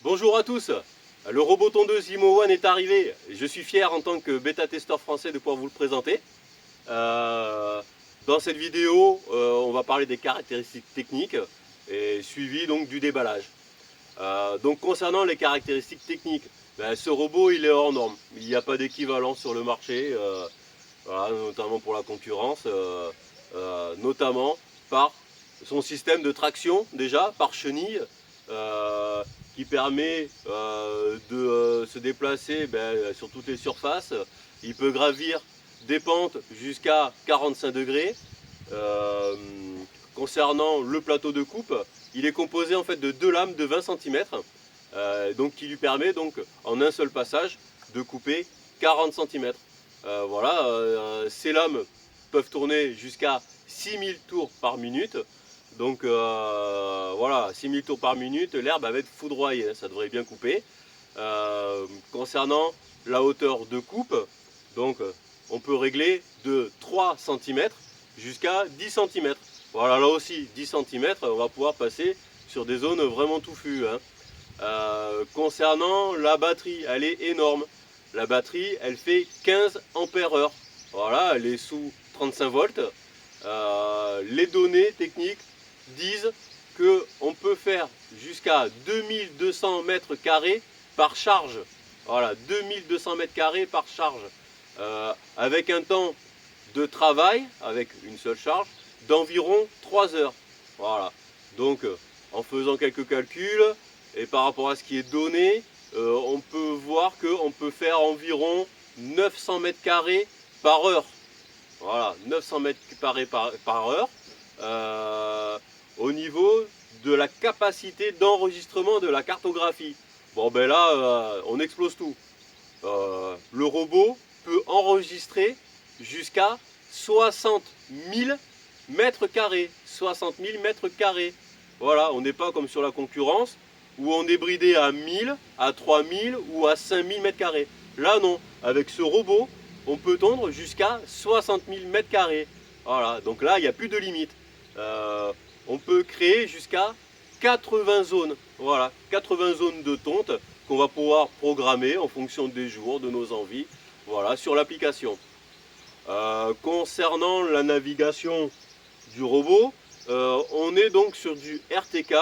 Bonjour à tous, le robot tondeuse Imo One est arrivé. Je suis fier en tant que bêta-testeur français de pouvoir vous le présenter. Dans cette vidéo, on va parler des caractéristiques techniques et suivi donc du déballage. Donc concernant les caractéristiques techniques, ce robot il est hors norme. Il n'y a pas d'équivalent sur le marché, voilà, notamment pour la concurrence, notamment par son système de traction déjà par chenille. Qui permet de se déplacer sur toutes les surfaces. Il peut gravir des pentes jusqu'à 45 degrés. Concernant le plateau de coupe, il est composé en fait de deux lames de 20 cm, donc qui lui permet donc en un seul passage de couper 40 cm. Ces lames peuvent tourner jusqu'à 6000 tours par minute. Donc voilà, 6000 tours par minute, l'herbe va être foudroyée, ça devrait bien couper. Concernant la hauteur de coupe, donc on peut régler de 3 cm jusqu'à 10 cm. Voilà, là aussi 10 cm, on va pouvoir passer sur des zones vraiment touffues. Concernant la batterie, elle est énorme. La batterie, elle fait 15 ampères-heure. Voilà, elle est sous 35 volts. Les données techniques disent qu'on peut faire jusqu'à 2200 mètres carrés par charge. Voilà, 2200 mètres carrés par charge. Avec un temps de travail, avec une seule charge, d'environ 3 heures. Voilà, donc en faisant quelques calculs, et par rapport à ce qui est donné, on peut voir qu'on peut faire environ 900 mètres carrés par heure. Voilà, 900 mètres carrés par heure. Au niveau de la capacité d'enregistrement de la cartographie. Bon ben là, on explose tout. Le robot peut enregistrer jusqu'à 60 000 mètres carrés. 60 000 mètres carrés. Voilà, on n'est pas comme sur la concurrence où on est bridé à 1000, à 3000 ou à 5000 mètres carrés. Là non, avec ce robot, on peut tondre jusqu'à 60 000 mètres carrés. Voilà, donc là, il n'y a plus de limite. On peut créer jusqu'à 80 zones. Voilà, 80 zones de tonte qu'on va pouvoir programmer en fonction des jours, de nos envies. Voilà, sur l'application. Concernant la navigation du robot, on est donc sur du RTK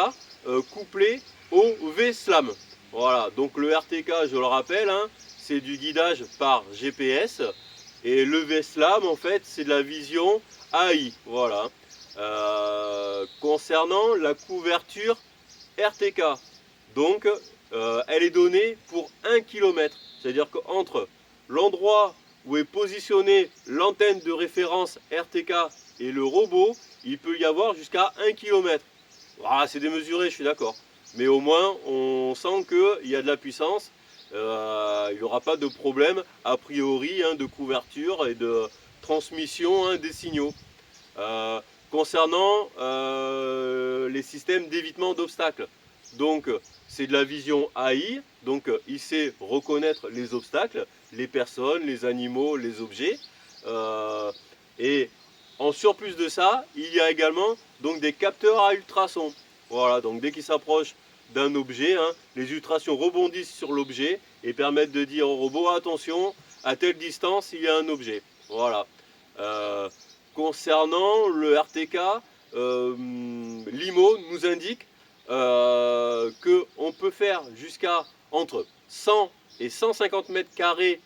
couplé au VSLAM. Voilà, donc le RTK, je le rappelle, c'est du guidage par GPS. Et le VSLAM, en fait, c'est de la vision AI. Voilà. Concernant la couverture RTK, donc elle est donnée pour 1 km. C'est-à-dire qu'entre l'endroit où est positionnée l'antenne de référence RTK et le robot, il peut y avoir jusqu'à 1 km. Ah, c'est démesuré, je suis d'accord. Mais au moins, on sent qu'il y a de la puissance. Il n'y aura pas de problème a priori de couverture et de transmission des signaux. Concernant les systèmes d'évitement d'obstacles, donc c'est de la vision AI, donc il sait reconnaître les obstacles, les personnes, les animaux, les objets. Et en surplus de ça, il y a également donc des capteurs à ultrasons. Voilà, donc dès qu'il s'approche d'un objet, les ultrasons rebondissent sur l'objet et permettent de dire au robot attention, à telle distance il y a un objet. Voilà. Concernant le RTK, l'IMO nous indique qu'on peut faire jusqu'à entre 100 et 150 mètres carrés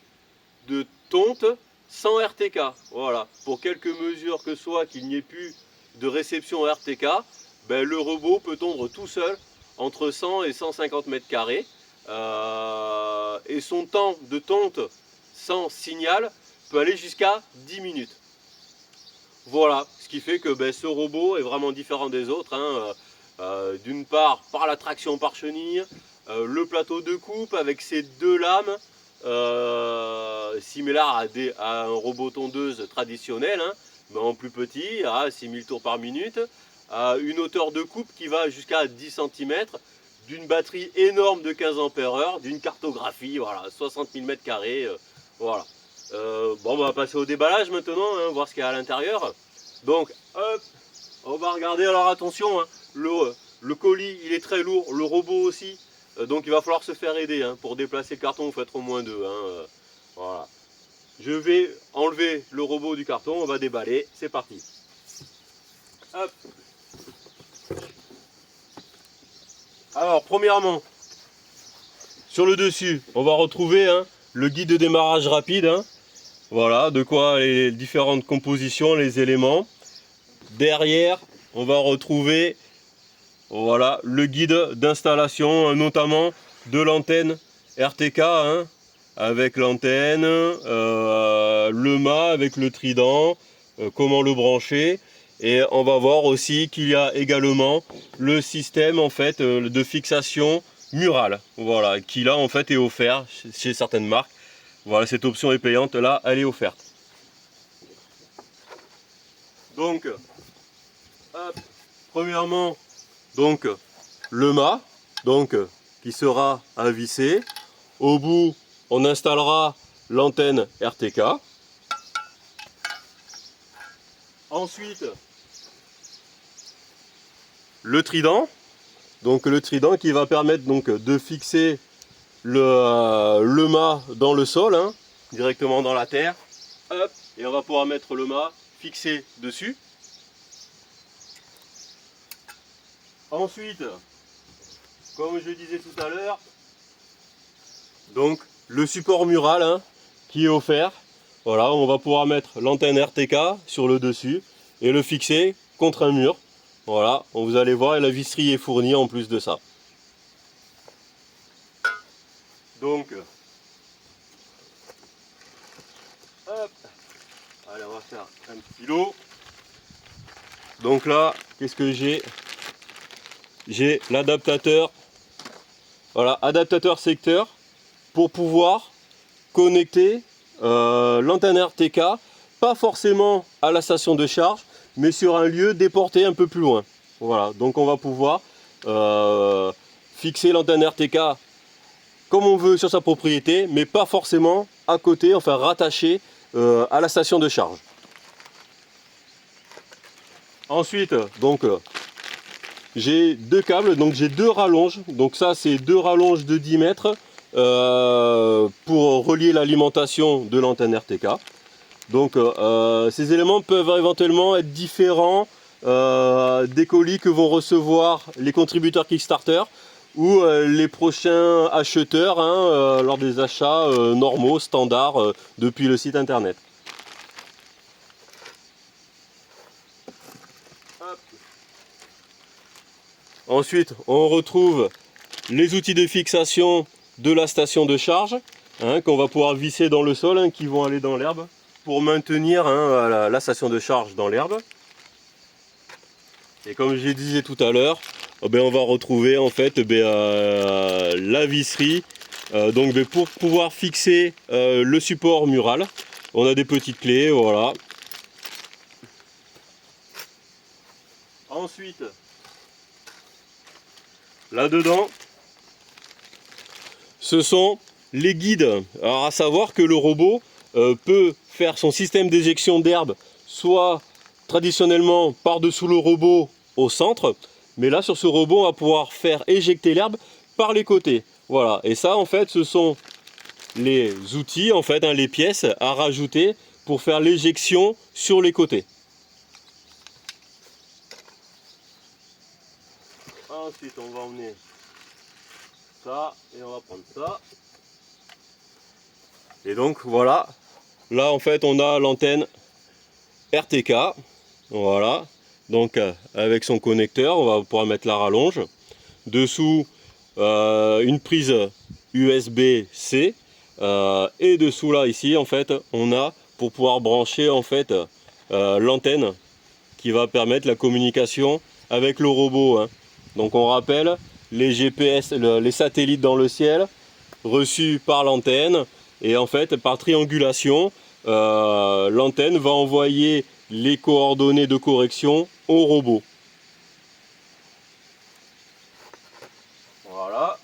de tonte sans RTK. Voilà. Pour quelque mesure que soit qu'il n'y ait plus de réception RTK, le robot peut tondre tout seul entre 100 et 150 mètres carrés. Et son temps de tonte sans signal peut aller jusqu'à 10 minutes. Voilà, ce qui fait que ce robot est vraiment différent des autres. D'une part, par la traction par chenille, le plateau de coupe avec ses deux lames, similaire à un robot tondeuse traditionnel, mais en plus petit, à 6000 tours par minute, une hauteur de coupe qui va jusqu'à 10 cm, d'une batterie énorme de 15 ampères-heure, d'une cartographie, voilà, 60 000 mètres carrés, voilà. Bon, on va passer au déballage maintenant, voir ce qu'il y a à l'intérieur. Donc, hop, on va regarder, alors attention, le colis il est très lourd, le robot aussi, donc il va falloir se faire aider. Hein. Pour déplacer le carton, il faut être au moins deux. Hein. Voilà. Je vais enlever le robot du carton, on va déballer, c'est parti. Hop. Alors, premièrement, sur le dessus, on va retrouver le guide de démarrage rapide. Hein. Voilà, de quoi les différentes compositions, les éléments. Derrière, on va retrouver voilà, le guide d'installation, notamment de l'antenne RTK, hein, avec l'antenne, le mât avec le trident, comment le brancher. Et on va voir aussi qu'il y a également le système en fait de fixation murale, voilà, qui là en fait est offert chez certaines marques. Voilà, cette option est payante, là elle est offerte. Donc, hop, premièrement, donc le mât, donc qui sera à visser. Au bout, on installera l'antenne RTK. Ensuite, le trident. Donc le trident qui va permettre donc de fixer le mât dans le sol, hein, directement dans la terre. Hop, et on va pouvoir mettre le mât fixé dessus. Ensuite, comme je disais tout à l'heure, donc le support mural hein, qui est offert. Voilà, on va pouvoir mettre l'antenne RTK sur le dessus et le fixer contre un mur. Voilà, vous allez voir, et la visserie est fournie en plus de ça. Donc, hop, allez, on va faire un petit lot. Donc là, qu'est-ce que j'ai? J'ai l'adaptateur, voilà, adaptateur secteur pour pouvoir connecter l'antenne RTK, pas forcément à la station de charge, mais sur un lieu déporté un peu plus loin. Voilà, donc on va pouvoir fixer l'antenne RTK comme on veut sur sa propriété, mais pas forcément à côté, enfin rattaché à la station de charge. Ensuite, donc j'ai deux câbles, donc j'ai deux rallonges. Donc ça, c'est deux rallonges de 10 mètres pour relier l'alimentation de l'antenne RTK. Donc ces éléments peuvent éventuellement être différents des colis que vont recevoir les contributeurs Kickstarter ou les prochains acheteurs hein, lors des achats normaux, standards, depuis le site internet. Hop. Ensuite, on retrouve les outils de fixation de la station de charge hein, qu'on va pouvoir visser dans le sol, hein, qui vont aller dans l'herbe pour maintenir hein, la station de charge dans l'herbe. Et comme je disais tout à l'heure, on va retrouver en fait la visserie. Donc pour pouvoir fixer le support mural, on a des petites clés, voilà. Ensuite, là-dedans, ce sont les guides. Alors à savoir que le robot peut faire son système d'éjection d'herbe soit traditionnellement par-dessous le robot au centre, mais là sur ce robot on va pouvoir faire éjecter l'herbe par les côtés. Voilà, et ça en fait ce sont les outils, en fait, hein, les pièces à rajouter pour faire l'éjection sur les côtés. Ensuite on va emmener ça et on va prendre ça. Et donc voilà, là en fait on a l'antenne RTK, voilà, donc avec son connecteur, on va pouvoir mettre la rallonge. Dessous une prise USB-C et dessous là ici en fait on a pour pouvoir brancher en fait l'antenne qui va permettre la communication avec le robot. Hein. Donc on rappelle les GPS, les satellites dans le ciel reçus par l'antenne et en fait par triangulation l'antenne va envoyer les coordonnées de correction au robot. Voilà,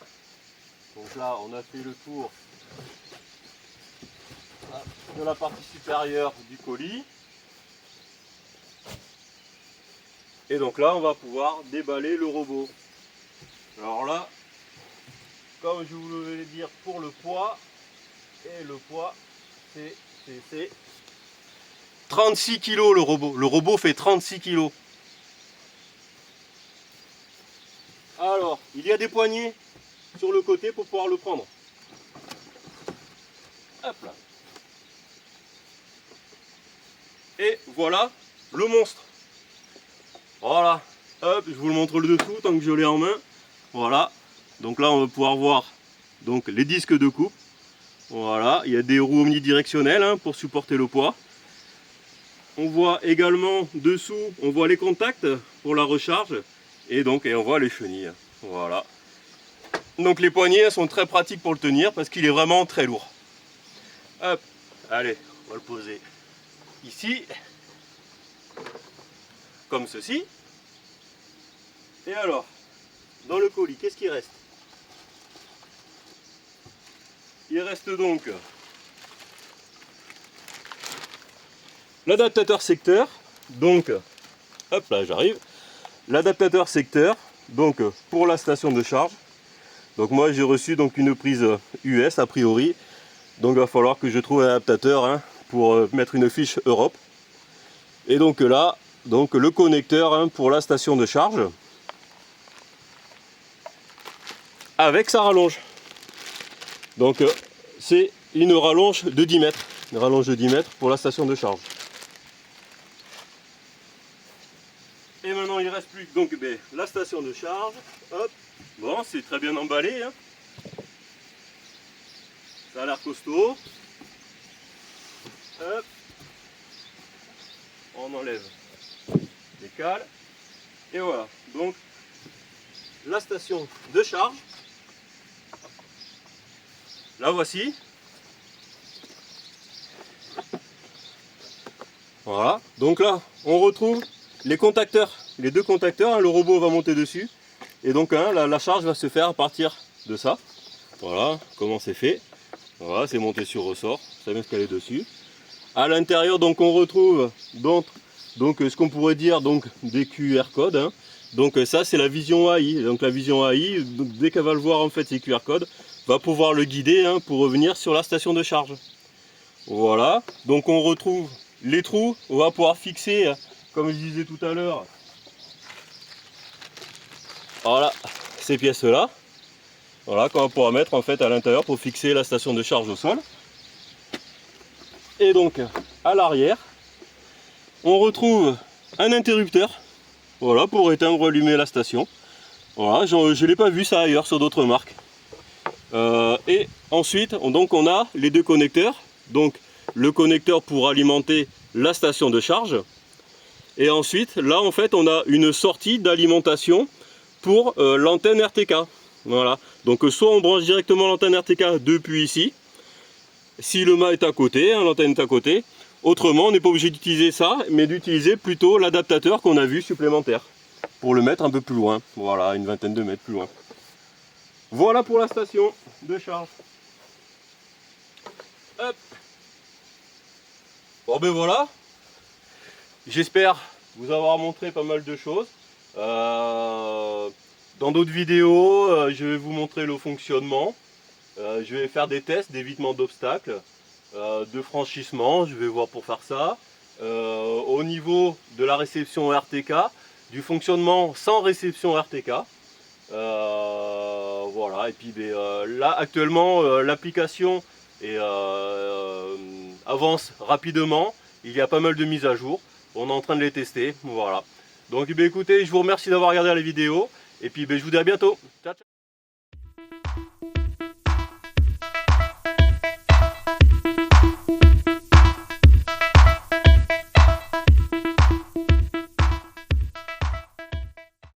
donc là on a fait le tour de la partie supérieure du colis. Et donc là on va pouvoir déballer le robot. Alors là, comme je vous voulais dire pour le poids, et le poids c'est 36 kg le robot. Le robot fait 36 kg. Alors, il y a des poignées sur le côté pour pouvoir le prendre. Hop là. Et voilà le monstre. Voilà. Hop, je vous le montre le dessous tant que je l'ai en main. Voilà. Donc là, on va pouvoir voir donc les disques de coupe. Voilà. Il y a des roues omnidirectionnelles hein, pour supporter le poids. On voit également dessous, on voit les contacts pour la recharge. Et on voit les chenilles. Voilà. Donc les poignées sont très pratiques pour le tenir parce qu'il est vraiment très lourd. Hop. Allez, on va le poser ici. Comme ceci. Et alors, dans le colis, qu'est-ce qui reste? Il reste donc l'adaptateur secteur. Donc, hop là, j'arrive. L'adaptateur secteur, donc pour la station de charge. Donc moi j'ai reçu donc une prise US a priori. Donc il va falloir que je trouve un adaptateur hein, pour mettre une fiche Europe. Et donc là, donc le connecteur hein, pour la station de charge. Avec sa rallonge. Donc c'est une rallonge de 10 mètres. Une rallonge de 10 mètres pour la station de charge. Et maintenant il ne reste plus que donc, la station de charge. Hop. Bon, c'est très bien emballé. Hein. Ça a l'air costaud. Hop. On enlève les cales. Et voilà. Donc la station de charge. La voici. Voilà. Donc là, on retrouve les contacteurs. Les deux contacteurs. Hein, le robot va monter dessus. Et donc hein, la charge va se faire à partir de ça. Voilà comment c'est fait. Voilà, c'est monté sur ressort. Ça vient se caler dessus. À l'intérieur, donc on retrouve donc ce qu'on pourrait dire donc des QR codes. Hein. Donc ça c'est la vision AI. Donc la vision AI, dès qu'elle va le voir en fait ces QR codes, va pouvoir le guider hein, pour revenir sur la station de charge. Voilà. Donc on retrouve les trous. On va pouvoir fixer, comme je disais tout à l'heure, voilà ces pièces là. Voilà qu'on va pouvoir mettre en fait à l'intérieur pour fixer la station de charge au sol. Et donc à l'arrière, on retrouve un interrupteur. Voilà pour éteindre ou allumer la station. Voilà, je ne l'ai pas vu ça ailleurs sur d'autres marques. Et ensuite, on a les deux connecteurs. Donc le connecteur pour alimenter la station de charge. Et ensuite, là en fait, on a une sortie d'alimentation pour l'antenne RTK. Voilà. Donc soit on branche directement l'antenne RTK depuis ici, si le mât est à côté, hein, l'antenne est à côté. Autrement, on n'est pas obligé d'utiliser ça, mais d'utiliser plutôt l'adaptateur qu'on a vu supplémentaire, pour le mettre un peu plus loin. Voilà, une vingtaine de mètres plus loin. Voilà pour la station de charge. Hop. Bon ben voilà. J'espère vous avoir montré pas mal de choses. Dans d'autres vidéos, je vais vous montrer le fonctionnement. Je vais faire des tests d'évitement d'obstacles, de franchissement, je vais voir pour faire ça. Au niveau de la réception RTK, du fonctionnement sans réception RTK. Voilà, et puis là actuellement l'application avance rapidement, il y a pas mal de mises à jour, on est en train de les tester, voilà. Donc écoutez, je vous remercie d'avoir regardé la vidéo, et puis je vous dis à bientôt. Ciao, ciao.